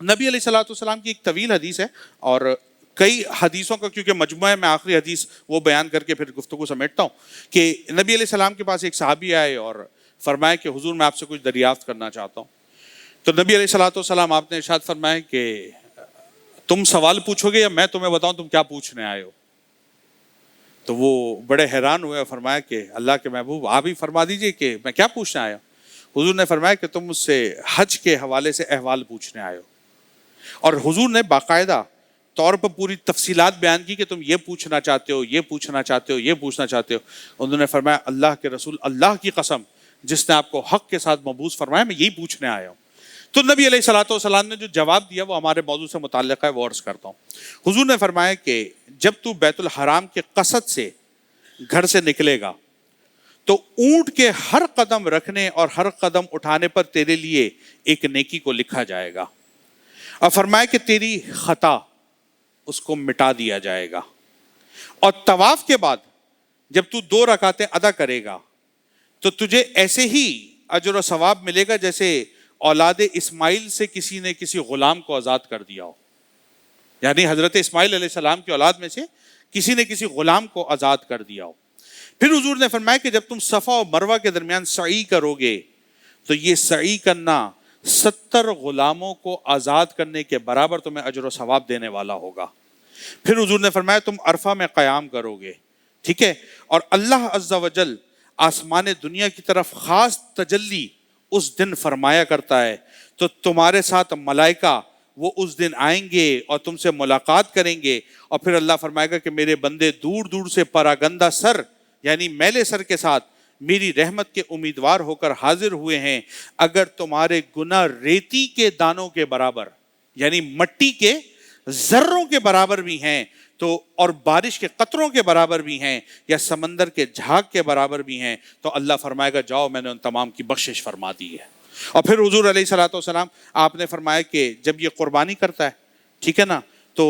نبی علیہ الصلوۃ والسلام کی ایک طویل حدیث ہے، اور کئی حدیثوں کا کیونکہ مجموعہ میں آخری حدیث وہ بیان کر کے پھر گفتگو سمیٹتا ہوں کہ نبی علیہ السلام کے پاس ایک صحابی آئے اور فرمائے کہ حضور میں آپ سے کچھ دریافت کرنا چاہتا ہوں. تو نبی علیہ الصلوۃ والسلام آپ نے ارشاد فرمایا کہ تم سوال پوچھو گے یا میں تمہیں بتاؤں تم کیا پوچھنے آئے ہو؟ تو وہ بڑے حیران ہوئے اور فرمایا کہ اللہ کے محبوب آپ ہی فرما دیجئے کہ میں کیا پوچھنے آیا ہوں. حضور نے فرمایا کہ تم مجھ سے حج کے حوالے سے احوال پوچھنے آئے ہو. اور حضور نے باقاعدہ طور پر پوری تفصیلات بیان کی کہ تم یہ پوچھنا چاہتے ہو، یہ پوچھنا چاہتے ہو، یہ پوچھنا چاہتے ہو. انہوں نے فرمایا اللہ کے رسول، اللہ کی قسم جس نے آپ کو حق کے ساتھ مبعوث فرمایا، میں یہی پوچھنے آیا ہوں. تو نبی علیہ الصلوۃ والسلام نے جو جواب دیا وہ ہمارے موضوع سے متعلق ہے، وہ عرض کرتا ہوں. حضور نے فرمایا کہ جب تو بیت الحرام کے قصد سے گھر سے نکلے گا تو اونٹ کے ہر قدم رکھنے اور ہر قدم اٹھانے پر تیرے لیے ایک نیکی کو لکھا جائے گا، اور فرمایا کہ تیری خطا اس کو مٹا دیا جائے گا. اور طواف کے بعد جب تو 2 رکعتیں ادا کرے گا تو تجھے ایسے ہی اجر و ثواب ملے گا جیسے اولاد اسماعیل سے کسی نے کسی غلام کو آزاد کر دیا ہو. یعنی حضرت اسماعیل علیہ السلام کی اولاد میں سے کسی نے کسی غلام کو آزاد کر دیا ہو. پھر حضور نے فرمایا کہ جب تم صفا اور مروہ کے درمیان سعی کرو گے تو یہ سعی کرنا 70 غلاموں کو آزاد کرنے کے برابر تمہیں اجر و ثواب دینے والا ہوگا. پھر حضور نے فرمایا تم عرفہ میں قیام کرو گے، ٹھیک ہے، اور اللہ عز و جل آسمان دنیا کی طرف خاص تجلی اس دن فرمایا کرتا ہے، تو تمہارے ساتھ ملائکہ وہ اس دن آئیں گے اور تم سے ملاقات کریں گے، اور پھر اللہ فرمائے گا کہ میرے بندے دور دور سے پراگندہ سر یعنی میلے سر کے ساتھ میری رحمت کے امیدوار ہو کر حاضر ہوئے ہیں. اگر تمہارے گناہ ریتی کے دانوں کے برابر یعنی مٹی کے ذروں کے برابر بھی ہیں تو، اور بارش کے قطروں کے برابر بھی ہیں، یا سمندر کے جھاگ کے برابر بھی ہیں، تو اللہ فرمائے گا جاؤ میں نے ان تمام کی بخشش فرما دی ہے. اور پھر حضور علیہ الصلوۃ والسلام آپ نے فرمایا کہ جب یہ قربانی کرتا ہے، ٹھیک ہے نا، تو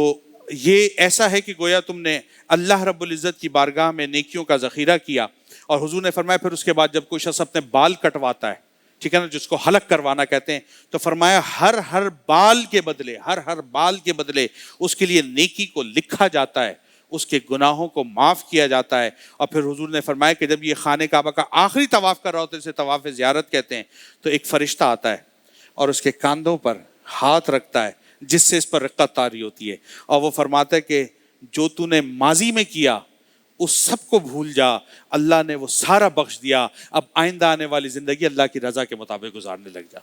یہ ایسا ہے کہ گویا تم نے اللہ رب العزت کی بارگاہ میں نیکیوں کا ذخیرہ کیا. اور حضور نے فرمایا پھر اس کے بعد جب کوئی شخص اپنے بال کٹواتا ہے، ٹھیک ہے نا، جس کو حلق کروانا کہتے ہیں، تو فرمایا ہر بال کے بدلے ہر بال کے بدلے اس کے لیے نیکی کو لکھا جاتا ہے، اس کے گناہوں کو معاف کیا جاتا ہے. اور پھر حضور نے فرمایا کہ جب یہ خانہ کعبہ کا آخری طواف کر رہا ہوتا ہے، اسے طواف زیارت کہتے ہیں، تو ایک فرشتہ آتا ہے اور اس کے کاندھوں پر ہاتھ رکھتا ہے جس سے اس پر رقت طاری ہوتی ہے، اور وہ فرماتا ہے کہ جو تو نے ماضی میں کیا اس سب کو بھول جا، اللہ نے وہ سارا بخش دیا، اب آئندہ آنے والی زندگی اللہ کی رضا کے مطابق گزارنے لگ جا.